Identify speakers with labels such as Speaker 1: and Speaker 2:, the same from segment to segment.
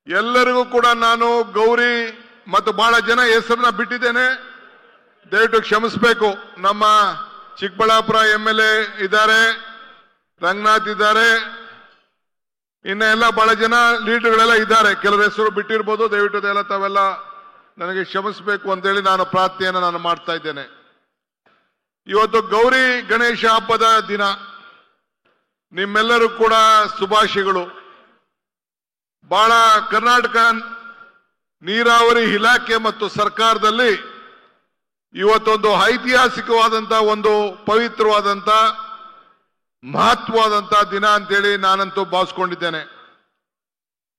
Speaker 1: ಎಲ್ಲರಿಗೂ ಕೂಡ ನಾನು ಗೌರಿ ಮತ್ತು ಬಹಳ ಜನ ಹೆಸರನ್ನ ಬಿಟ್ಟಿದ್ದೇನೆ, ದಯವಿಟ್ಟು ಕ್ಷಮಿಸಬೇಕು. ನಮ್ಮ ಚಿಕ್ಕಬಳ್ಳಾಪುರ MLA ಇದ್ದಾರೆ, ರಂಗನಾಥ್ ಇದ್ದಾರೆ, ಇನ್ನ ಎಲ್ಲ ಬಹಳ ಜನ ಲೀಡರ್ಗಳೆಲ್ಲ ಇದ್ದಾರೆ. ಕೆಲವರು ಹೆಸರು ಬಿಟ್ಟಿರ್ಬೋದು, ದಯವಿಟ್ಟು ಅದೆಲ್ಲ ತಾವೆಲ್ಲ ನನಗೆ ಕ್ಷಮಿಸಬೇಕು ಅಂತೇಳಿ ನಾನು ಪ್ರಾರ್ಥನೆಯನ್ನು ನಾನು ಮಾಡ್ತಾ ಇದ್ದೇನೆ. ಇವತ್ತು ಗೌರಿ ಗಣೇಶ ಹಬ್ಬದ ದಿನ, ನಿಮ್ಮೆಲ್ಲರೂ ಕೂಡ ಶುಭಾಶಯಗಳು. ಬಹಳ ಕರ್ನಾಟಕ ನೀರಾವರಿ ಇಲಾಖೆ ಮತ್ತು ಸರ್ಕಾರದಲ್ಲಿ ಇವತ್ತೊಂದು ಐತಿಹಾಸಿಕವಾದಂತ ಒಂದು ಪವಿತ್ರವಾದಂತ ಮಹತ್ವವಾದಂತ ದಿನ ಅಂತೇಳಿ ನಾನಂತೂ ಭಾವಿಸ್ಕೊಂಡಿದ್ದೇನೆ.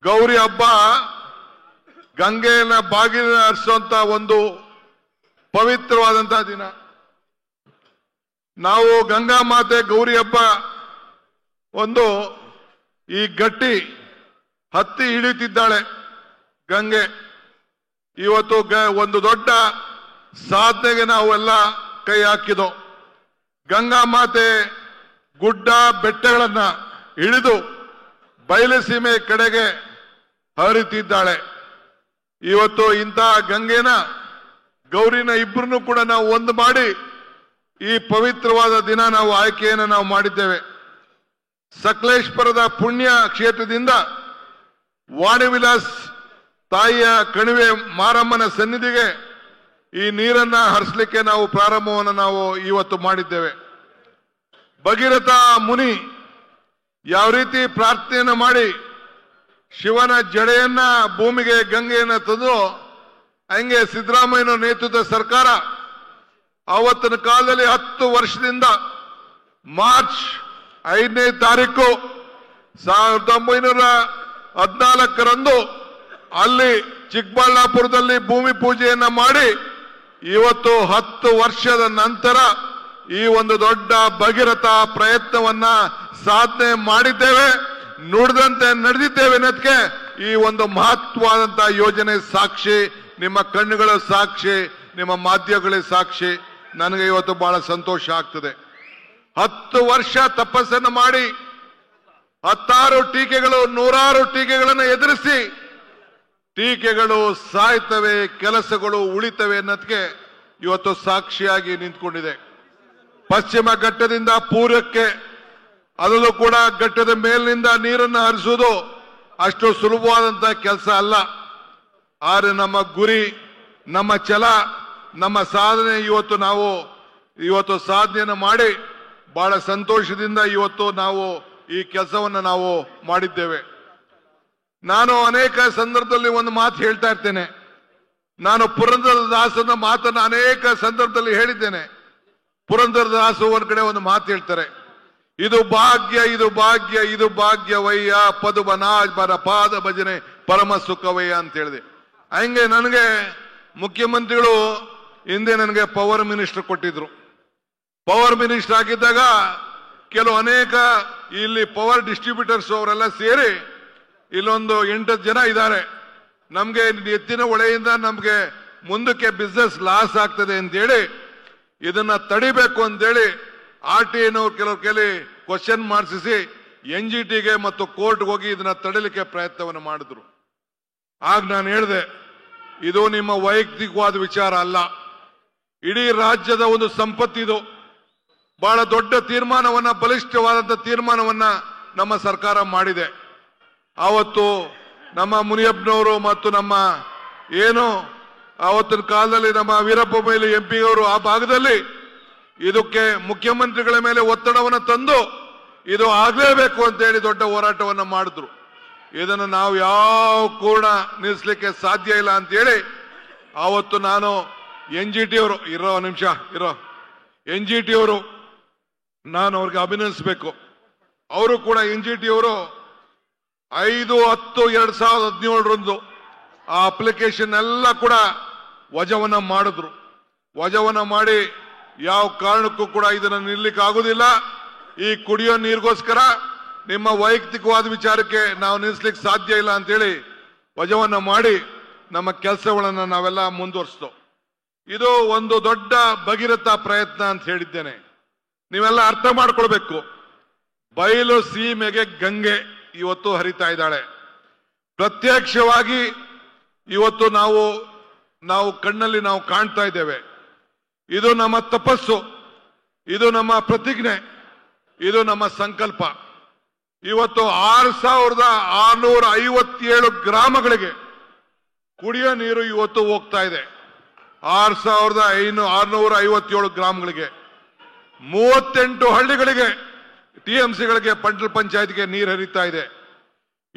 Speaker 1: ಗೌರಿ ಹಬ್ಬ ಗಂಗೆಯನ್ನ ಬಾಗಿಲ ಹರಿಸುವಂತ ಒಂದು ಪವಿತ್ರವಾದಂತ ದಿನ. ನಾವು ಗಂಗಾ ಮಾತೆ ಗೌರಿ ಹಬ್ಬ ಒಂದು ಈ ಗಟ್ಟಿ ಹತ್ತಿ ಇಳಿತಿದ್ದಾಳೆ ಗಂಗೆ. ಇವತ್ತು ಒಂದು ದೊಡ್ಡ ಸಾಧನೆಗೆ ನಾವೆಲ್ಲ ಕೈ ಹಾಕಿದೋ. ಗಂಗಾ ಮಾತೆ ಗುಡ್ಡ ಬೆಟ್ಟಗಳನ್ನ ಇಳಿದು ಬಯಲುಸೀಮೆ ಕಡೆಗೆ ಹರಿತಿದ್ದಾಳೆ. ಇವತ್ತು ಇಂತಹ ಗಂಗೆನ ಗೌರಿನ ಇಬ್ಬರನ್ನು ಕೂಡ ನಾವು ಒಂದು ಮಾಡಿ ಈ ಪವಿತ್ರವಾದ ದಿನ ನಾವು ಆಯ್ಕೆಯನ್ನು ನಾವು ಮಾಡಿದ್ದೇವೆ. ಸಕಲೇಶ್ಪುರದ ಪುಣ್ಯ ಕ್ಷೇತ್ರದಿಂದ ವಾಣಿವಿಲಾಸ್ ತಾಯಿಯ ಕಣಿವೆ ಮಾರಮ್ಮನ ಸನ್ನಿಧಿಗೆ ಈ ನೀರನ್ನ ಹರಿಸಲಿಕ್ಕೆ ನಾವು ಪ್ರಾರಂಭವನ್ನು ನಾವು ಇವತ್ತು ಮಾಡಿದ್ದೇವೆ. ಭಗೀರಥ ಮುನಿ ಯಾವ ರೀತಿ ಪ್ರಾರ್ಥನೆಯನ್ನು ಮಾಡಿ ಶಿವನ ಜಡೆಯನ್ನ ಭೂಮಿಗೆ ಗಂಗೆಯನ್ನ ತಂದು, ಹಂಗೆ ಸಿದ್ದರಾಮಯ್ಯನ ನೇತೃತ್ವದ ಸರ್ಕಾರ ಆವತ್ತಿನ ಕಾಲದಲ್ಲಿ 10 ವರ್ಷದಿಂದ ಮಾರ್ಚ್ 5ನೇ ತಾರೀಕು 1914ರಂದು ಅಲ್ಲಿ ಚಿಕ್ಕಬಳ್ಳಾಪುರದಲ್ಲಿ ಭೂಮಿ ಪೂಜೆಯನ್ನ ಮಾಡಿ ಇವತ್ತು 10 ವರ್ಷದ ನಂತರ ಈ ಒಂದು ದೊಡ್ಡ ಭಗೀರಥ ಪ್ರಯತ್ನವನ್ನ ಸಾಧನೆ ಮಾಡಿದ್ದೇವೆ. ನುಡಿದಂತೆ ನಡೆದಿದ್ದೇವೆ ಅನ್ನೋದಕ್ಕೆ ಈ ಒಂದು ಮಹತ್ವವಾದಂತಹ ಯೋಜನೆ ಸಾಕ್ಷಿ. ನಿಮ್ಮ ಕಣ್ಣುಗಳ ಸಾಕ್ಷಿ, ನಿಮ್ಮ ಮಾಧ್ಯಮಗಳೇ ಸಾಕ್ಷಿ. ನನಗೆ ಇವತ್ತು ಬಹಳ ಸಂತೋಷ ಆಗ್ತದೆ. 10 ವರ್ಷ ತಪಸ್ಸನ್ನು ಮಾಡಿ 10 ಟೀಕೆಗಳು, 100 ಟೀಕೆಗಳನ್ನು ಎದುರಿಸಿ, ಟೀಕೆಗಳು ಸಾಯ್ತವೆ, ಕೆಲಸಗಳು ಉಳಿತವೆ ಅನ್ನೋದಕ್ಕೆ ಇವತ್ತು ಸಾಕ್ಷಿಯಾಗಿ ನಿಂತ್ಕೊಂಡಿದೆ. ಪಶ್ಚಿಮ ಘಟ್ಟದಿಂದ ಪೂರ್ವಕ್ಕೆ, ಅದರಲ್ಲೂ ಕೂಡ ಘಟ್ಟದ ಮೇಲಿನಿಂದ ನೀರನ್ನು ಹರಿಸುವುದು ಅಷ್ಟು ಸುಲಭವಾದಂತಹ ಕೆಲಸ ಅಲ್ಲ. ಆದರೆ ನಮ್ಮ ಗುರಿ, ನಮ್ಮ ಛಲ, ನಮ್ಮ ಸಾಧನೆ ಇವತ್ತು ಸಾಧನೆಯನ್ನು ಮಾಡಿ ಬಹಳ ಸಂತೋಷದಿಂದ ಇವತ್ತು ನಾವು ಈ ಕೆಲಸವನ್ನು ನಾವು ಮಾಡಿದ್ದೇವೆ. ನಾನು ಅನೇಕ ಸಂದರ್ಭದಲ್ಲಿ ಒಂದು ಮಾತು ಹೇಳ್ತಾ ಇರ್ತೇನೆ. ನಾನು ಪುರಂದರದಾಸನ ಮಾತನ್ನು ಅನೇಕ ಸಂದರ್ಭದಲ್ಲಿ ಹೇಳಿದ್ದೇನೆ. ಪುರಂದರದಾಸು ಒಂದ್ ಕಡೆ ಒಂದು ಮಾತು ಹೇಳ್ತಾರೆ, ಇದು ಭಾಗ್ಯ, ಇದು ಭಾಗ್ಯ, ಇದು ಭಾಗ್ಯವಯ್ಯ, ಪದುಬನಾಜ್ಬರ ಪಾದ ಭಜನೆ ಪರಮ ಸುಖವಯ್ಯ ಅಂತ ಹೇಳಿದೆ. ಹಂಗೆ ನನಗೆ ಮುಖ್ಯಮಂತ್ರಿಗಳು ಹಿಂದೆ ನನಗೆ ಪವರ್ ಮಿನಿಸ್ಟರ್ ಕೊಟ್ಟಿದ್ರು. ಪವರ್ ಮಿನಿಸ್ಟರ್ ಆಗಿದ್ದಾಗ ಕೆಲವು ಅನೇಕ ಇಲ್ಲಿ ಪವರ್ ಡಿಸ್ಟ್ರಿಬ್ಯೂಟರ್ಸ್ ಅವರೆಲ್ಲ ಸೇರಿ ಇಲ್ಲೊಂದು 8 ಜನ ಇದ್ದಾರೆ. ನಮ್ಗೆ ಎತ್ತಿನ ಹೊಳೆಯಿಂದ ನಮ್ಗೆ ಮುಂದಕ್ಕೆ ಬಿಸ್ನೆಸ್ ಲಾಸ್ ಆಗ್ತದೆ ಅಂತೇಳಿ ಇದನ್ನ ತಡಿಬೇಕು ಅಂತೇಳಿ RTIನವ್ರು ಕೆಲವು ಕ್ವಶನ್ ಮಾಡಿಸಿ NGTಗೆ ಮತ್ತು ಕೋರ್ಟ್ಗೆ ಹೋಗಿ ಇದನ್ನ ತಡಿಲಿಕ್ಕೆ ಪ್ರಯತ್ನವನ್ನು ಮಾಡಿದ್ರು. ಆಗ ನಾನು ಹೇಳಿದೆ, ಇದು ನಿಮ್ಮ ವೈಯಕ್ತಿಕವಾದ ವಿಚಾರ ಅಲ್ಲ, ಇಡೀ ರಾಜ್ಯದ ಒಂದು ಸಂಪತ್ತಿದು. ಬಹಳ ದೊಡ್ಡ ತೀರ್ಮಾನವನ್ನ, ಬಲಿಷ್ಠವಾದಂತ ತೀರ್ಮಾನವನ್ನ ನಮ್ಮ ಸರ್ಕಾರ ಮಾಡಿದೆ. ಆವತ್ತು ನಮ್ಮ ಮುನಿಯಪ್ಪನವರು ಮತ್ತು ನಮ್ಮ ಆವತ್ತಿನ ಕಾಲದಲ್ಲಿ ನಮ್ಮ ವೀರಪ್ಪ ಮೊಯ್ಲಿ MP ಅವರು ಆ ಭಾಗದಲ್ಲಿ ಇದಕ್ಕೆ ಮುಖ್ಯಮಂತ್ರಿಗಳ ಮೇಲೆ ಒತ್ತಡವನ್ನು ತಂದು ಇದು ಆಗ್ಲೇಬೇಕು ಅಂತ ಹೇಳಿ ದೊಡ್ಡ ಹೋರಾಟವನ್ನು ಮಾಡಿದ್ರು. ಇದನ್ನು ನಾವು ಯಾವ ಕೂಡ ನಿಲ್ಲಿಸಲಿಕ್ಕೆ ಸಾಧ್ಯ ಇಲ್ಲ ಅಂತ ಹೇಳಿ ಆವತ್ತು ನಾನು NGT ಅವರು NGT ಅವರು ನಾನು ಅವ್ರಿಗೆ ಅಭಿನಂದಿಸಬೇಕು. ಅವರು ಕೂಡ NGT ಅವರು 5/10/2017 ಆ ಅಪ್ಲಿಕೇಶನ್ ಎಲ್ಲ ಕೂಡ ವಜಾವನ್ನ ಮಾಡಿದ್ರು. ವಜಾವನ್ನ ಮಾಡಿ ಯಾವ ಕಾರಣಕ್ಕೂ ಕೂಡ ಇದನ್ನು ನಿಲ್ಲಕ್ಕೆ ಆಗುದಿಲ್ಲ, ಈ ಕುಡಿಯೋ ನೀರಿಗೋಸ್ಕರ ನಿಮ್ಮ ವೈಯಕ್ತಿಕವಾದ ವಿಚಾರಕ್ಕೆ ನಾವು ನಿಲ್ಲಿಸ್ಲಿಕ್ಕೆ ಸಾಧ್ಯ ಇಲ್ಲ ಅಂತೇಳಿ ವಜಾವನ್ನ ಮಾಡಿ ನಮ್ಮ ಕೆಲಸಗಳನ್ನು ನಾವೆಲ್ಲ ಮುಂದುವರಿಸ್ತೋ. ಇದು ಒಂದು ದೊಡ್ಡ ಭಗೀರಥ ಪ್ರಯತ್ನ ಅಂತ ಹೇಳಿದ್ದೇನೆ. ನೀವೆಲ್ಲ ಅರ್ಥ ಮಾಡ್ಕೊಳ್ಬೇಕು. ಬಯಲು ಸೀಮೆಗೆ ಗಂಗೆ ಇವತ್ತು ಹರಿತಾ ಇದ್ದಾಳೆ. ಪ್ರತ್ಯಕ್ಷವಾಗಿ ಇವತ್ತು ನಾವು ಕಣ್ಣಲ್ಲಿ ನಾವು ಕಾಣ್ತಾ ಇದ್ದೇವೆ. ಇದು ನಮ್ಮ ತಪಸ್ಸು, ಇದು ನಮ್ಮ ಪ್ರತಿಜ್ಞೆ, ಇದು ನಮ್ಮ ಸಂಕಲ್ಪ. ಇವತ್ತು 6,657 ಗ್ರಾಮಗಳಿಗೆ ಕುಡಿಯೋ ನೀರು ಇವತ್ತು ಹೋಗ್ತಾ ಇದೆ. 6,657 ಗ್ರಾಮಗಳಿಗೆ, 38 ಹಳ್ಳಿಗಳಿಗೆ, TMCಗಳಿಗೆ, ಪಂಚಾಯತ್ಗೆ ನೀರು ಹರಿತಾ ಇದೆ.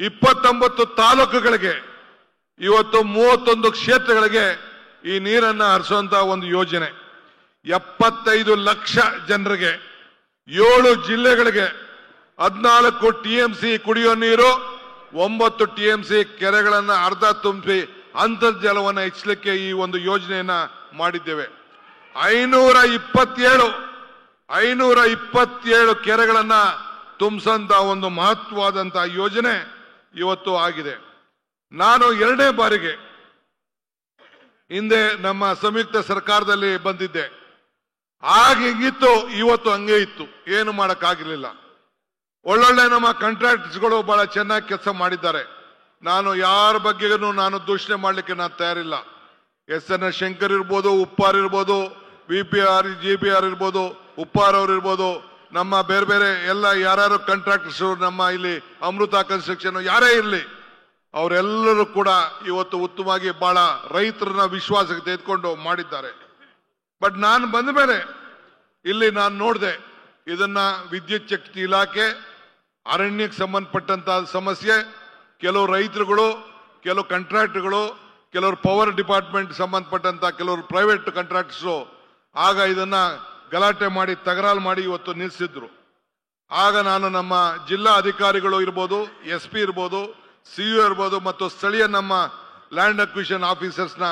Speaker 1: 29 ತಾಲೂಕುಗಳಿಗೆ, ಇವತ್ತು 31 ಕ್ಷೇತ್ರಗಳಿಗೆ ಈ ನೀರನ್ನು ಹರಿಸುವಂತಹ ಒಂದು ಯೋಜನೆ. 75 ಲಕ್ಷ ಜನರಿಗೆ, 7 ಜಿಲ್ಲೆಗಳಿಗೆ 14 TMC ಕುಡಿಯೋ ನೀರು, 9 TMC ಕೆರೆಗಳನ್ನು ಅರ್ಧ ತುಂಬಿಸಿ ಅಂತರ್ಜಲವನ್ನು ಹೆಚ್ಚಲಿಕ್ಕೆ ಈ ಒಂದು ಯೋಜನೆಯನ್ನ ಮಾಡಿದ್ದೇವೆ. 527 ಕೆರೆಗಳನ್ನ ತುಂಬಿಸಂತ ಒಂದು ಮಹತ್ವವಾದಂತಹ ಯೋಜನೆ ಇವತ್ತು ಆಗಿದೆ. ನಾನು 2ನೇ ಬಾರಿಗೆ ಹಿಂದೆ ನಮ್ಮ ಸಂಯುಕ್ತ ಸರ್ಕಾರದಲ್ಲಿ ಬಂದಿದ್ದೆ. ಆಗ ಹಿಂಗಿತ್ತು, ಇವತ್ತು ಹಂಗೆ ಇತ್ತು, ಏನು ಮಾಡಕ್ಕಾಗಿರ್ಲಿಲ್ಲ. ಒಳ್ಳೊಳ್ಳೆ ನಮ್ಮ ಕಾಂಟ್ರಾಕ್ಟರ್ಸ್ಗಳು ಬಹಳ ಚೆನ್ನಾಗಿ ಕೆಲಸ ಮಾಡಿದ್ದಾರೆ. ನಾನು ಯಾರ ಬಗ್ಗೆಗೂ ನಾನು ದೂಷಣೆ ಮಾಡಲಿಕ್ಕೆ ನಾನು ತಯಾರಿಲ್ಲ. SNS ಶಂಕರ್ ಇರ್ಬೋದು, ಉಪ್ಪಾರ್ ಇರ್ಬೋದು, VPR GPR ಇರ್ಬೋದು, ಉಪ್ಪಾರ್ ಅವ್ರು ಇರ್ಬೋದು, ನಮ್ಮ ಬೇರೆ ಬೇರೆ ಎಲ್ಲ ಯಾರ್ಯಾರು ಕಾಂಟ್ರಾಕ್ಟರ್ಸ್, ನಮ್ಮ ಇಲ್ಲಿ ಅಮೃತ ಕನ್ಸ್ಟ್ರಕ್ಷನ್ ಯಾರೇ ಇರಲಿ, ಅವರೆಲ್ಲರೂ ಕೂಡ ಇವತ್ತು ಉತ್ತಮವಾಗಿ ಬಹಳ ರೈತರನ್ನ ವಿಶ್ವಾಸಕ್ಕೆ ತೆಗೆದುಕೊಂಡು ಮಾಡಿದ್ದಾರೆ. ಬಟ್ ನಾನು ಬಂದ ಮೇಲೆ ಇಲ್ಲಿ ನಾನು ನೋಡಿದೆ, ಇದನ್ನ ವಿದ್ಯುತ್ ಶಕ್ತಿ ಇಲಾಖೆ, ಅರಣ್ಯಕ್ಕೆ ಸಂಬಂಧಪಟ್ಟಂತ ಸಮಸ್ಯೆ, ಕೆಲವು ರೈತರುಗಳು, ಕೆಲವು ಕಾಂಟ್ರಾಕ್ಟರ್ಗಳು, ಕೆಲವರು ಪವರ್ ಡಿಪಾರ್ಟ್ಮೆಂಟ್ ಸಂಬಂಧಪಟ್ಟಂತ ಕೆಲವರು ಪ್ರೈವೇಟ್ ಕಾಂಟ್ರಾಕ್ಟರ್ಸ್ ಆಗ ಇದನ್ನ ಗಲಾಟೆ ಮಾಡಿ ತಕರಾರು ಮಾಡಿ ಇವತ್ತು ನಿಲ್ಲಿಸಿದ್ರು. ಆಗ ನಾನು ನಮ್ಮ ಜಿಲ್ಲಾ ಅಧಿಕಾರಿಗಳು ಇರ್ಬೋದು, SP ಇರ್ಬೋದು, CU ಇರ್ಬೋದು, ಮತ್ತು ಸ್ಥಳೀಯ ನಮ್ಮ ಲ್ಯಾಂಡ್ ಅಕ್ವಿಷನ್ ಆಫೀಸರ್ಸ್ನ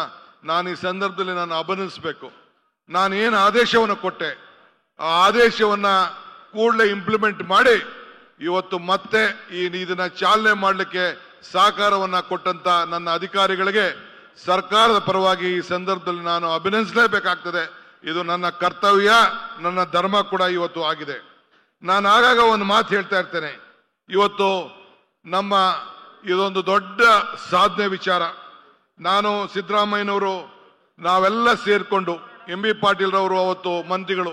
Speaker 1: ನಾನು ಈ ಸಂದರ್ಭದಲ್ಲಿ ನಾನು ಅಭಿನಂದಿಸಬೇಕು. ನಾನು ಏನು ಆದೇಶವನ್ನು ಕೊಟ್ಟೆ, ಆ ಆದೇಶವನ್ನ ಕೂಡಲೇ ಇಂಪ್ಲಿಮೆಂಟ್ ಮಾಡಿ ಇವತ್ತು ಮತ್ತೆ ಇದನ್ನ ಚಾಲನೆ ಮಾಡಲಿಕ್ಕೆ ಸಹಕಾರವನ್ನ ಕೊಟ್ಟಂತ ನನ್ನ ಅಧಿಕಾರಿಗಳಿಗೆ ಸರ್ಕಾರದ ಪರವಾಗಿ ಈ ಸಂದರ್ಭದಲ್ಲಿ ನಾನು ಅಭಿನಂದಿಸಲೇಬೇಕಾಗ್ತದೆ. ಇದು ನನ್ನ ಕರ್ತವ್ಯ, ನನ್ನ ಧರ್ಮ ಕೂಡ ಇವತ್ತು ಆಗಿದೆ. ನಾನು ಆಗಾಗ ಒಂದು ಮಾತು ಹೇಳ್ತಾ ಇರ್ತೇನೆ, ಇವತ್ತು ನಮ್ಮ ಇದೊಂದು ದೊಡ್ಡ ಸಾಧನೆ ವಿಚಾರ. ನಾನು, ಸಿದ್ದರಾಮಯ್ಯನವರು, ನಾವೆಲ್ಲ ಸೇರ್ಕೊಂಡು, MB ಪಾಟೀಲ್ ರವರು ಅವತ್ತು ಮಂತ್ರಿಗಳು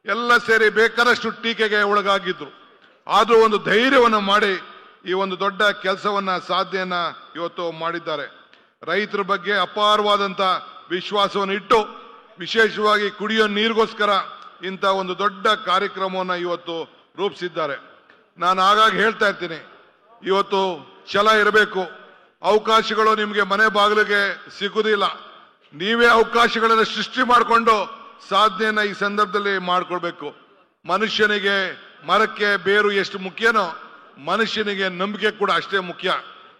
Speaker 1: ಎಲ್ಲ ಸೇರಿ ಬೇಕಾದಷ್ಟು ಟೀಕೆಗೆ ಒಳಗಾಗಿದ್ರು. ಆದ್ರೂ ಒಂದು ಧೈರ್ಯವನ್ನು ಮಾಡಿ ಈ ಒಂದು ದೊಡ್ಡ ಕೆಲಸವನ್ನ ಸಾಧನೆಯನ್ನ ಇವತ್ತು ಮಾಡಿದ್ದಾರೆ. ರೈತರ ಬಗ್ಗೆ ಅಪಾರವಾದಂತ ವಿಶ್ವಾಸವನ್ನು ಇಟ್ಟು ವಿಶೇಷವಾಗಿ ಕುಡಿಯೋ ನೀರಿಗೋಸ್ಕರ ಇಂಥ ಒಂದು ದೊಡ್ಡ ಕಾರ್ಯಕ್ರಮವನ್ನು ಇವತ್ತು ರೂಪಿಸಿದ್ದಾರೆ. ನಾನು ಆಗಾಗ ಹೇಳ್ತಾ ಇರ್ತೀನಿ, ಇವತ್ತು ಛಲ ಇರಬೇಕು. ಅವಕಾಶಗಳು ನಿಮಗೆ ಮನೆ ಬಾಗಿಲಿಗೆ ಸಿಗುವುದಿಲ್ಲ. ನೀವೇ ಅವಕಾಶಗಳನ್ನು ಸೃಷ್ಟಿ ಮಾಡಿಕೊಂಡು ಸಾಧನೆಯನ್ನ ಈ ಸಂದರ್ಭದಲ್ಲಿ ಮಾಡ್ಕೊಳ್ಬೇಕು. ಮನುಷ್ಯನಿಗೆ ಮರಕ್ಕೆ ಬೇರು ಎಷ್ಟು ಮುಖ್ಯನೋ ಮನುಷ್ಯನಿಗೆ ನಂಬಿಕೆ ಕೂಡ ಅಷ್ಟೇ ಮುಖ್ಯ.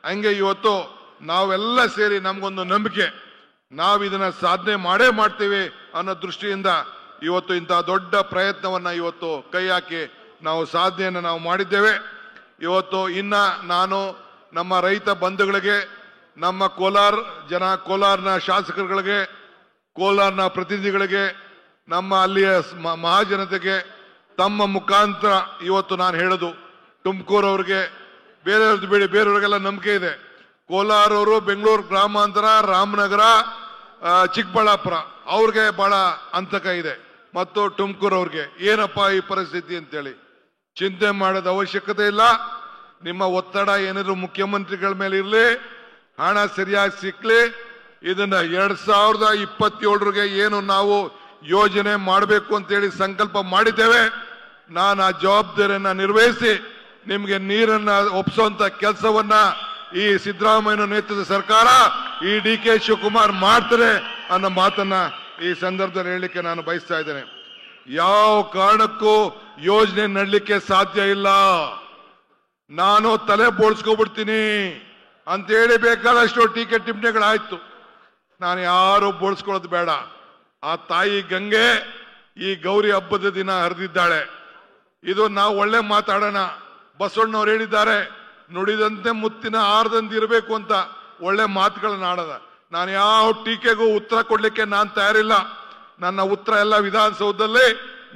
Speaker 1: ಹಂಗೆ ಇವತ್ತು ನಾವೆಲ್ಲ ಸೇರಿ ನಮಗೊಂದು ನಂಬಿಕೆ, ನಾವು ಇದನ್ನ ಸಾಧನೆ ಮಾಡೇ ಮಾಡ್ತೀವಿ ಅನ್ನೋ ದೃಷ್ಟಿಯಿಂದ ಇವತ್ತು ಇಂತಹ ದೊಡ್ಡ ಪ್ರಯತ್ನವನ್ನ ಇವತ್ತು ಕೈ ಹಾಕಿ ನಾವು ಸಾಧನೆಯನ್ನು ನಾವು ಮಾಡಿದ್ದೇವೆ. ಇವತ್ತು ಇನ್ನ ನಾನು ನಮ್ಮ ರೈತ ಬಂಧುಗಳಿಗೆ, ನಮ್ಮ ಕೋಲಾರ್ನ ಶಾಸಕರುಗಳಿಗೆ, ಕೋಲಾರ್ನ ಪ್ರತಿನಿಧಿಗಳಿಗೆ, ನಮ್ಮ ಅಲ್ಲಿಯ ಮಹಾಜನತೆಗೆ ತಮ್ಮ ಮುಖಾಂತರ ಇವತ್ತು ನಾನು ಹೇಳೋದು, ತುಮಕೂರು ಅವ್ರಿಗೆ, ಬೇರೆಯವ್ರದ್ದು ಬಿಡಿ, ಬೇರೆಯವ್ರಿಗೆಲ್ಲ ನಂಬಿಕೆ ಇದೆ. ಕೋಲಾರವರು, ಬೆಂಗಳೂರು ಗ್ರಾಮಾಂತರ, ರಾಮನಗರ, ಚಿಕ್ಕಬಳ್ಳಾಪುರ ಅವ್ರಿಗೆ ಬಹಳ ಅಂತಕ ಇದೆ, ಮತ್ತು ತುಮಕೂರು ಅವ್ರಿಗೆ ಏನಪ್ಪ ಈ ಪರಿಸ್ಥಿತಿ ಅಂತೇಳಿ ಚಿಂತೆ ಮಾಡೋದ ಅವಶ್ಯಕತೆ ಇಲ್ಲ. ನಿಮ್ಮ ಒತ್ತಡ ಏನಾದ್ರು ಮುಖ್ಯಮಂತ್ರಿಗಳ ಮೇಲೆ ಇರಲಿ, ಹಣ ಸರಿಯಾಗಿ ಸಿಕ್ಲಿ. ಇದನ್ನ 2027ರಿಗೆ ಏನು ನಾವು ಯೋಜನೆ ಮಾಡಬೇಕು ಅಂತೇಳಿ ಸಂಕಲ್ಪ ಮಾಡಿದ್ದೇವೆ. ನಾನು ಆ ಜವಾಬ್ದಾರಿಯನ್ನ ನಿರ್ವಹಿಸಿ ನಿಮ್ಗೆ ನೀರನ್ನ ಒಪ್ಪಿಸುವಂತ ಕೆಲಸವನ್ನ ಈ ಸಿದ್ದರಾಮಯ್ಯ ನೇತೃತ್ವದ ಸರ್ಕಾರ, ಈ DK ಶಿವಕುಮಾರ್ ಮಾಡ್ತಾರೆ ಅನ್ನೋ ಮಾತನ್ನ ಈ ಸಂದರ್ಭದಲ್ಲಿ ಹೇಳಲಿಕ್ಕೆ ನಾನು ಬಯಸ್ತಾ ಇದ್ದೇನೆ. ಯಾವ ಕಾರಣಕ್ಕೂ ಯೋಜನೆ ನಡಲಿಕ್ಕೆ ಸಾಧ್ಯ ಇಲ್ಲ. ನಾನು ತಲೆ ಬೋಳ್ಸ್ಕೊಬಿಡ್ತೀನಿ ಅಂತ ಹೇಳಿ ಬೇಕಾದಷ್ಟು ಟೀಕೆ ಟಿಪ್ಪಣಿಗಳಾಯ್ತು. ನಾನು ಯಾರು ಬೋಳ್ಸ್ಕೊಳ್ಳೋದು ಬೇಡ. ಆ ತಾಯಿ ಗಂಗೆ ಈ ಗೌರಿ ಹಬ್ಬದ ದಿನ ಹರಿದಿದ್ದಾಳೆ. ಇದು ನಾವು ಒಳ್ಳೆ ಮಾತಾಡೋಣ. ಬಸವಣ್ಣವ್ರು ಹೇಳಿದ್ದಾರೆ, ನುಡಿದಂತೆ ಮುತ್ತಿನ ಆರದಂತೆ ಇರಬೇಕು ಅಂತ ಒಳ್ಳೆ ಮಾತುಗಳನ್ನ ಆಡೋದ. ನಾನು ಯಾವ ಟೀಕೆಗೂ ಉತ್ತರ ಕೊಡ್ಲಿಕ್ಕೆ ನಾನು ತಯಾರಿಲ್ಲ. ನನ್ನ ಉತ್ತರ ಎಲ್ಲ ವಿಧಾನಸೌಧದಲ್ಲಿ,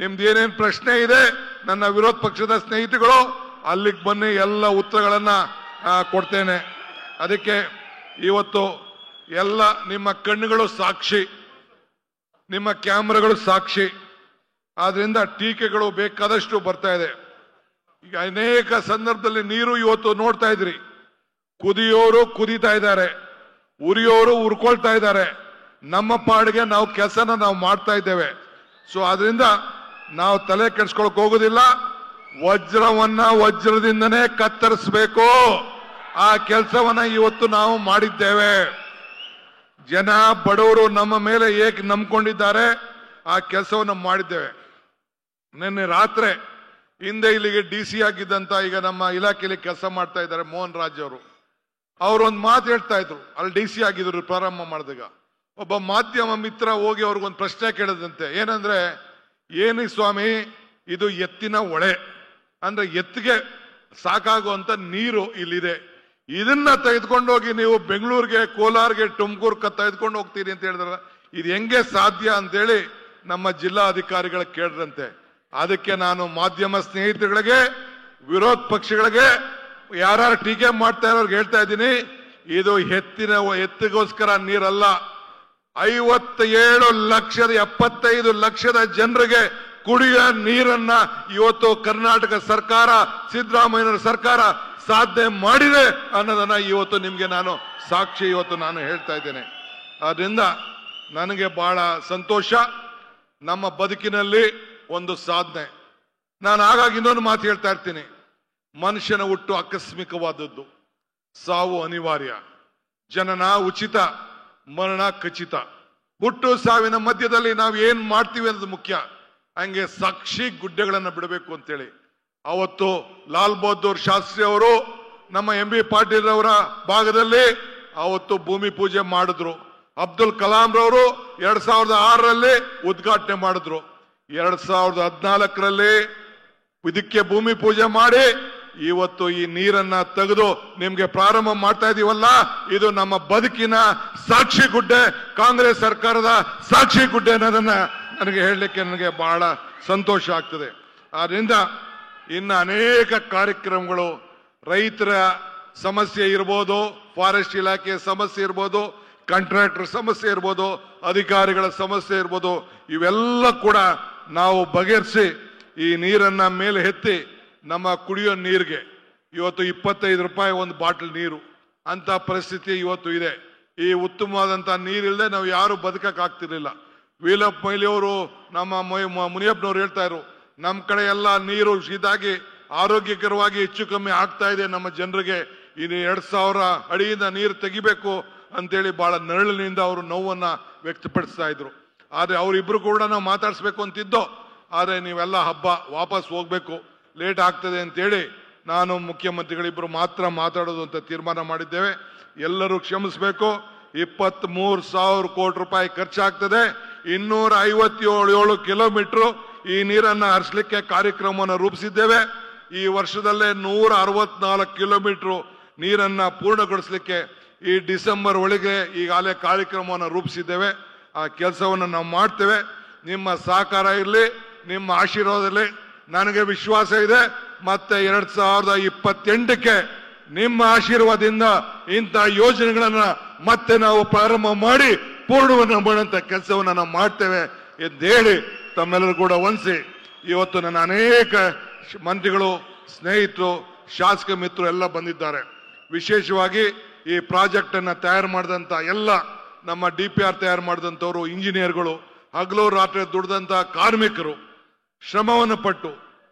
Speaker 1: ನಿಮ್ದು ಏನೇನು ಪ್ರಶ್ನೆ ಇದೆ ನನ್ನ ವಿರೋಧ ಪಕ್ಷದ ಸ್ನೇಹಿತಗಳು ಅಲ್ಲಿಗೆ ಬನ್ನಿ, ಎಲ್ಲ ಉತ್ತರಗಳನ್ನ ಕೊಡ್ತೇನೆ. ಅದಕ್ಕೆ ಇವತ್ತು ಎಲ್ಲ ನಿಮ್ಮ ಕಣ್ಣುಗಳು ಸಾಕ್ಷಿ, ನಿಮ್ಮ ಕ್ಯಾಮ್ರಾಗಳು ಸಾಕ್ಷಿ. ಆದ್ರಿಂದ ಟೀಕೆಗಳು ಬೇಕಾದಷ್ಟು ಬರ್ತಾ ಇದೆ. ಈಗ ಅನೇಕ ಸಂದರ್ಭದಲ್ಲಿ ನೀರು ಇವತ್ತು ನೋಡ್ತಾ ಇದ್ರಿ, ಕುದಿಯೋರು ಕುದೀತಾ ಇದ್ದಾರೆ, ಉರಿಯೋರು ಉರ್ಕೊಳ್ತಾ ಇದ್ದಾರೆ. ನಮ್ಮ ಪಾಡಿಗೆ ನಾವು ಕೆಲಸನ ನಾವು ಮಾಡ್ತಾ ಇದ್ದೇವೆ. ಸೊ ಆದ್ರಿಂದ ನಾವು ತಲೆ ಕೆಡಿಸ್ಕೊಳಕ್ ಹೋಗೋದಿಲ್ಲ. ವಜ್ರವನ್ನ ವಜ್ರದಿಂದನೇ ಕತ್ತರಿಸಬೇಕು. ಆ ಕೆಲಸವನ್ನ ಇವತ್ತು ನಾವು ಮಾಡಿದ್ದೇವೆ. ಜನ ಬಡವರು ನಮ್ಮ ಮೇಲೆ ಏಕೆ ನಂಬ್ಕೊಂಡಿದ್ದಾರೆ, ಆ ಕೆಲಸವನ್ನು ಮಾಡಿದ್ದೇವೆ. ನಿನ್ನೆ ರಾತ್ರಿ ಹಿಂದೆ ಇಲ್ಲಿಗೆ DC ಆಗಿದ್ದಂತ ಈಗ ನಮ್ಮ ಇಲಾಖೆಯಲ್ಲಿ ಕೆಲಸ ಮಾಡ್ತಾ ಇದ್ದಾರೆ ಮೋಹನ್ ರಾಜ್ ಅವರು. ಅವರೊಂದು ಮಾತು ಹೇಳ್ತಾ ಇದ್ರು, ಅಲ್ಲಿ DC ಆಗಿದ್ರು ಪ್ರಾರಂಭ ಮಾಡಿದಾಗ. ಒಬ್ಬ ಮಾಧ್ಯಮ ಮಿತ್ರ ಹೋಗಿ ಅವ್ರಿಗೊಂದು ಪ್ರಶ್ನೆ ಕೇಳಿದಂತೆ, ಏನಂದ್ರೆ, ಏನಿ ಸ್ವಾಮಿ ಇದು ಎತ್ತಿನ ಹೊಳೆ ಅಂದ್ರೆ ಎತ್ತಿಗೆ ಸಾಕಾಗುವಂತ ನೀರು ಇಲ್ಲಿದೆ, ಇದನ್ನ ತೆಗೆದುಕೊಂಡೋಗಿ ನೀವು ಬೆಂಗಳೂರಿಗೆ, ಕೋಲಾರ್ಗೆ, ತುಮಕೂರು ತೆಗೆದುಕೊಂಡು ಹೋಗ್ತೀರಿ ಅಂತ ಹೇಳಿದ್ರ ಇದು ಹೆಂಗೆ ಸಾಧ್ಯ ಅಂತೇಳಿ ನಮ್ಮ ಜಿಲ್ಲಾ ಅಧಿಕಾರಿಗಳ ಕೇಳಿದ್ರಂತೆ. ಅದಕ್ಕೆ ನಾನು ಮಾಧ್ಯಮ ಸ್ನೇಹಿತರುಗಳಿಗೆ, ವಿರೋಧ ಪಕ್ಷಗಳಿಗೆ, ಯಾರು ಟೀಕೆ ಮಾಡ್ತಾ ಇರೋರ್ಗೆ ಹೇಳ್ತಾ ಇದ್ದೀನಿ, ಇದು ಎತ್ತಿಗೋಸ್ಕರ ನೀರಲ್ಲ. 57,75,00,000 ಜನರಿಗೆ ಕುಡಿಯುವ ನೀರನ್ನ ಇವತ್ತು ಕರ್ನಾಟಕ ಸರ್ಕಾರ, ಸಿದ್ದರಾಮಯ್ಯನವರ ಸರ್ಕಾರ ಸಾಧನೆ ಮಾಡಿದೆ ಅನ್ನೋದನ್ನ ಇವತ್ತು ನಿಮ್ಗೆ ನಾನು ಸಾಕ್ಷಿ ಇವತ್ತು ನಾನು ಹೇಳ್ತಾ ಇದ್ದೇನೆ. ಆದ್ರಿಂದ ನನಗೆ ಬಹಳ ಸಂತೋಷ. ನಮ್ಮ ಬದುಕಿನಲ್ಲಿ ಒಂದು ಸಾಧನೆ. ನಾನು ಆಗಾಗ ಇನ್ನೊಂದು ಮಾತು ಹೇಳ್ತಾ ಇರ್ತೀನಿ, ಮನುಷ್ಯನ ಹುಟ್ಟು ಆಕಸ್ಮಿಕವಾದದ್ದು, ಸಾವು ಅನಿವಾರ್ಯ, ಜನನ ಉಚಿತ, ಮರಣ ಖಚಿತ. ಹುಟ್ಟು ಸಾವಿನ ಮಧ್ಯದಲ್ಲಿ ನಾವು ಏನ್ ಮಾಡ್ತೀವಿ ಅನ್ನೋದು ಮುಖ್ಯ. ಹಂಗೆ ಸಾಕ್ಷಿ ಗುಡ್ಡೆಗಳನ್ನ ಬಿಡಬೇಕು ಅಂತೇಳಿ ಅವತ್ತು ಲಾಲ್ ಬಹದ್ದೂರ್ ಶಾಸ್ತ್ರಿ ಅವರು ನಮ್ಮ MB ಪಾಟೀಲ್ ಅವರ ಭಾಗದಲ್ಲಿ ಅವತ್ತು ಭೂಮಿ ಪೂಜೆ ಮಾಡಿದ್ರು. ಅಬ್ದುಲ್ ಕಲಾಂ ರವರು 2006ರಲ್ಲಿ ಉದ್ಘಾಟನೆ ಮಾಡಿದ್ರು. 2014ರಲ್ಲಿ ಇದಕ್ಕೆ ಭೂಮಿ ಪೂಜೆ ಮಾಡಿ ಇವತ್ತು ಈ ನೀರನ್ನ ತೆಗೆದು ನಿಮ್ಗೆ ಪ್ರಾರಂಭ ಮಾಡ್ತಾ ಇದೀವಲ್ಲ, ಇದು ನಮ್ಮ ಬದುಕಿನ ಸಾಕ್ಷಿ ಗುಡ್ಡೆ, ಕಾಂಗ್ರೆಸ್ ಸರ್ಕಾರದ ಸಾಕ್ಷಿ ಗುಡ್ಡೆ ಅನ್ನೋದನ್ನ ನನಗೆ ಹೇಳಲಿಕ್ಕೆ ನನಗೆ ಬಹಳ ಸಂತೋಷ ಆಗ್ತದೆ. ಆದ್ರಿಂದ ಇನ್ನು ಅನೇಕ ಕಾರ್ಯಕ್ರಮಗಳು, ರೈತರ ಸಮಸ್ಯೆ ಇರ್ಬೋದು, ಫಾರೆಸ್ಟ್ ಇಲಾಖೆ ಸಮಸ್ಯೆ ಇರ್ಬೋದು, ಕಾಂಟ್ರಾಕ್ಟರ್ ಸಮಸ್ಯೆ ಇರ್ಬೋದು, ಅಧಿಕಾರಿಗಳ ಸಮಸ್ಯೆ ಇರ್ಬೋದು, ಇವೆಲ್ಲ ಕೂಡ ನಾವು ಬಗೆಹರಿಸಿ ಈ ನೀರನ್ನ ಮೇಲೆ ಎತ್ತಿ ನಮ್ಮ ಕುಡಿಯೋ ನೀರಿಗೆ ಇವತ್ತು 25 ರೂಪಾಯಿ ಒಂದು ಬಾಟಲ್ ನೀರು ಅಂತ ಪರಿಸ್ಥಿತಿ ಇವತ್ತು ಇದೆ. ಈ ಉತ್ತಮವಾದಂತ ನೀರಿಲ್ಲದೆ ನಾವು ಯಾರು ಬದುಕಕ್ ಆಗ್ತಿರ್ಲಿಲ್ಲ. ವೀಲಪ್ಪ ಮೊಯ್ಲಿ ಅವರು, ನಮ್ಮ ಮುನಿಯಪ್ಪನವ್ರು ಹೇಳ್ತಾ ಇದ್ರು, ನಮ್ಮ ಕಡೆ ಎಲ್ಲ ನೀರು ಇದಾಗಿ ಆರೋಗ್ಯಕರವಾಗಿ ಹೆಚ್ಚು ಕಮ್ಮಿ ಆಗ್ತಾ ಇದೆ ನಮ್ಮ ಜನರಿಗೆ, ಇನ್ನು 2000 ಅಡಿಯಿಂದ ನೀರು ತೆಗಿಬೇಕು ಅಂತೇಳಿ ಬಹಳ ನರಳಿನಿಂದ ಅವರು ನೋವನ್ನ ವ್ಯಕ್ತಪಡಿಸ್ತಾ ಇದ್ರು. ಆದ್ರೆ ಅವರಿಬ್ರು ಕೂಡ ನಾವು ಮಾತಾಡಿಸ್ಬೇಕು ಅಂತಿದ್ದೋ, ಆದ್ರೆ ನೀವೆಲ್ಲ ಹಬ್ಬ ವಾಪಸ್ ಹೋಗ್ಬೇಕು, ಲೇಟ್ ಆಗ್ತದೆ ಅಂತೇಳಿ ನಾನು ಮುಖ್ಯಮಂತ್ರಿಗಳಿಬ್ರು ಮಾತ್ರ ಮಾತಾಡೋದು ಅಂತ ತೀರ್ಮಾನ ಮಾಡಿದ್ದೇವೆ. ಎಲ್ಲರೂ ಕ್ಷಮಿಸಬೇಕು. 23,000 ಕೋಟಿ ರೂಪಾಯಿ ಖರ್ಚಾಗ್ತದೆ. 257 ಕಿಲೋಮೀಟರ್ ಈ ನೀರನ್ನ ಹರಿಸಲಿಕ್ಕೆ ಕಾರ್ಯಕ್ರಮವನ್ನು ರೂಪಿಸಿದ್ದೇವೆ. ಈ ವರ್ಷದಲ್ಲೇ 164 ಕಿಲೋಮೀಟರ್ ನೀರನ್ನ ಪೂರ್ಣಗೊಳಿಸಲಿಕ್ಕೆ ಈ ಡಿಸೆಂಬರ್ ಒಳಗೆ ಈಗಾಗಲೇ ಕಾರ್ಯಕ್ರಮವನ್ನು ರೂಪಿಸಿದ್ದೇವೆ. ಆ ಕೆಲಸವನ್ನು ನಾವು ಮಾಡ್ತೇವೆ. ನಿಮ್ಮ ಸಹಕಾರ ಇರಲಿ, ನಿಮ್ಮ ಆಶೀರ್ವಾದದಲ್ಲಿ ನನಗೆ ವಿಶ್ವಾಸ ಇದೆ. ಮತ್ತೆ 2028ಕ್ಕೆ ನಿಮ್ಮ ಆಶೀರ್ವಾದದಿಂದ ಇಂಥ ಯೋಜನೆಗಳನ್ನ ಮತ್ತೆ ನಾವು ಪ್ರಾರಂಭ ಮಾಡಿ ಪೂರ್ಣವನ್ನು ಮಾಡುವಂತ ಕೆಲಸವನ್ನು ನಾವು ಮಾಡ್ತೇವೆ ಎಂದು ಹೇಳಿ ತಮ್ಮೆಲ್ಲರೂ ಕೂಡ ವಂದಿಸಿ, ಇವತ್ತು ನನ್ನ ಅನೇಕ ಮಂತ್ರಿಗಳು, ಸ್ನೇಹಿತರು, ಶಾಸಕ ಮಿತ್ರರು ಎಲ್ಲ ಬಂದಿದ್ದಾರೆ. ವಿಶೇಷವಾಗಿ ಈ ಪ್ರಾಜೆಕ್ಟ್ ಅನ್ನ ತಯಾರು ಮಾಡಿದಂತ ಎಲ್ಲ ನಮ್ಮ DPR ತಯಾರು ಮಾಡಿದಂಥವ್ರು, ಇಂಜಿನಿಯರ್ಗಳು, ಹಗಲು ರಾತ್ರಿ ದುಡಿದಂತ ಕಾರ್ಮಿಕರು, ಶ್ರಮವನ್ನು ಪಟ್ಟು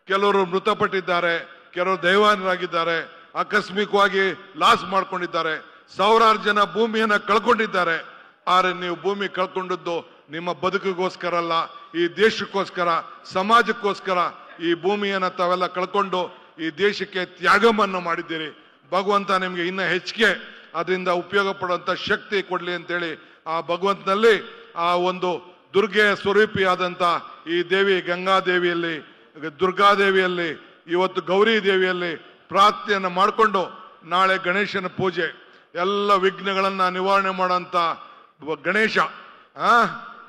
Speaker 1: ಕೆಲವರು ಮೃತಪಟ್ಟಿದ್ದಾರೆ, ಕೆಲವರು ದೈವಾನ್ಯರಾಗಿದ್ದಾರೆ, ಆಕಸ್ಮಿಕವಾಗಿ ಲಾಸ್ ಮಾಡ್ಕೊಂಡಿದ್ದಾರೆ, ಸಾವಿರಾರು ಜನ ಭೂಮಿಯನ್ನ ಕಳ್ಕೊಂಡಿದ್ದಾರೆ. ಆದ್ರೆ ನೀವು ಭೂಮಿ ಕಳ್ಕೊಂಡದ್ದು ನಿಮ್ಮ ಬದುಕಿಗೋಸ್ಕರ ಅಲ್ಲ, ಈ ದೇಶಕ್ಕೋಸ್ಕರ, ಸಮಾಜಕ್ಕೋಸ್ಕರ ಈ ಭೂಮಿಯನ್ನ ತಾವೆಲ್ಲ ಕಳ್ಕೊಂಡು ಈ ದೇಶಕ್ಕೆ ತ್ಯಾಗವನ್ನು ಮಾಡಿದ್ದೀರಿ. ಭಗವಂತ ನಿಮ್ಗೆ ಇನ್ನ ಹೆಚ್ಚಿಗೆ ಅದರಿಂದ ಉಪಯೋಗ ಪಡುವಂತ ಶಕ್ತಿ ಕೊಡ್ಲಿ ಅಂತೇಳಿ ಆ ಭಗವಂತನಲ್ಲಿ, ಆ ಒಂದು ದುರ್ಗೆಯ ಸ್ವರೂಪಿಯಾದಂತ ಈ ದೇವಿ ಗಂಗಾದೇವಿಯಲ್ಲಿ, ದುರ್ಗಾದೇವಿಯಲ್ಲಿ, ಇವತ್ತು ಗೌರಿ ದೇವಿಯಲ್ಲಿ ಪ್ರಾರ್ಥನೆಯನ್ನು ಮಾಡಿಕೊಂಡು ನಾಳೆ ಗಣೇಶನ ಪೂಜೆ, ಎಲ್ಲ ವಿಘ್ನಗಳನ್ನ ನಿವಾರಣೆ ಮಾಡೋಂಥ ಗಣೇಶ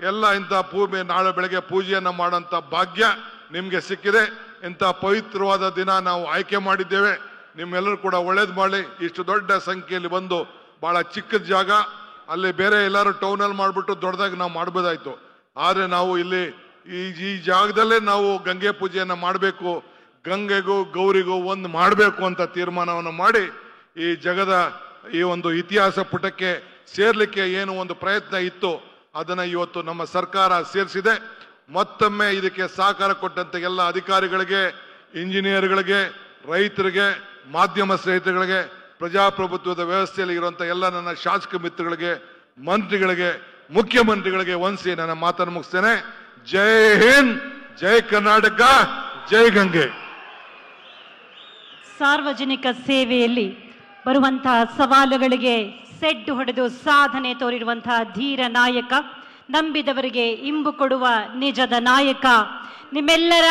Speaker 1: ಎಲ್ಲ ಇಂಥ ನಾಳೆ ಬೆಳಗ್ಗೆ ಪೂಜೆಯನ್ನ ಮಾಡೋಂಥ ಭಾಗ್ಯ ನಿಮ್ಗೆ ಸಿಕ್ಕಿದೆ. ಇಂಥ ಪವಿತ್ರವಾದ ದಿನ ನಾವು ಆಯ್ಕೆ ಮಾಡಿದ್ದೇವೆ. ನಿಮ್ಮೆಲ್ಲರೂ ಕೂಡ ಒಳ್ಳೇದು ಮಾಡಿ. ಇಷ್ಟು ದೊಡ್ಡ ಸಂಖ್ಯೆಯಲ್ಲಿ ಬಂದು, ಬಹಳ ಚಿಕ್ಕ ಜಾಗ, ಅಲ್ಲಿ ಬೇರೆ ಎಲ್ಲರೂ ಟೌನಲ್ಲಿ ಮಾಡಿಬಿಟ್ಟು ದೊಡ್ಡದಾಗಿ ನಾವು ಮಾಡ್ಬೋದಾಯ್ತು. ಆದರೆ ನಾವು ಇಲ್ಲಿ ಈ ಜಾಗದಲ್ಲೇ ನಾವು ಗಂಗೆ ಪೂಜೆಯನ್ನು ಮಾಡಬೇಕು, ಗಂಗೆಗೂ ಗೌರಿಗೂ ಒಂದು ಮಾಡಬೇಕು ಅಂತ ತೀರ್ಮಾನವನ್ನು ಮಾಡಿ ಈ ಜಗದ ಈ ಒಂದು ಇತಿಹಾಸ ಪುಟಕ್ಕೆ ಸೇರ್ಲಿಕ್ಕೆ ಏನು ಒಂದು ಪ್ರಯತ್ನ ಇತ್ತು ಅದನ್ನ ಇವತ್ತು ನಮ್ಮ ಸರ್ಕಾರ ಸೇರಿಸಿದೆ. ಮತ್ತೊಮ್ಮೆ ಇದಕ್ಕೆ ಸಹಕಾರ ಕೊಟ್ಟಂತ ಎಲ್ಲ ಅಧಿಕಾರಿಗಳಿಗೆ, ಇಂಜಿನಿಯರ್ಗಳಿಗೆ, ರೈತರಿಗೆ, ಮಾಧ್ಯಮ ಸ್ನೇಹಿತರಿಗೆ, ಪ್ರಜಾಪ್ರಭುತ್ವದ ವ್ಯವಸ್ಥೆಯಲ್ಲಿ ಇರುವಂತ ಎಲ್ಲ ನನ್ನ ಶಾಸಕ ಮಿತ್ರಗಳಿಗೆ, ಮಂತ್ರಿಗಳಿಗೆ, ಮುಖ್ಯಮಂತ್ರಿಗಳಿಗೆ ವಂದಿಸಿ ನನ್ನ ಮಾತನ್ನು ಮುಗಿಸ್ತೇನೆ. ಜೈ ಹಿಂದ್, ಜೈ ಕರ್ನಾಟಕ, ಜೈ ಗಂಗೆ.
Speaker 2: ಸಾರ್ವಜನಿಕ ಸೇವೆಯಲ್ಲಿ ಬರುವಂತಹ ಸವಾಲುಗಳಿಗೆ ಸೆಡ್ಡು ಹೊಡೆದು ಸಾಧನೆ ತೋರಿರುವಂತಹ ಧೀರ ನಾಯಕ, ನಂಬಿದವರಿಗೆ ಇಂಬು ಕೊಡುವ ನಿಜದ ನಾಯಕ, ನಿಮ್ಮೆಲ್ಲರ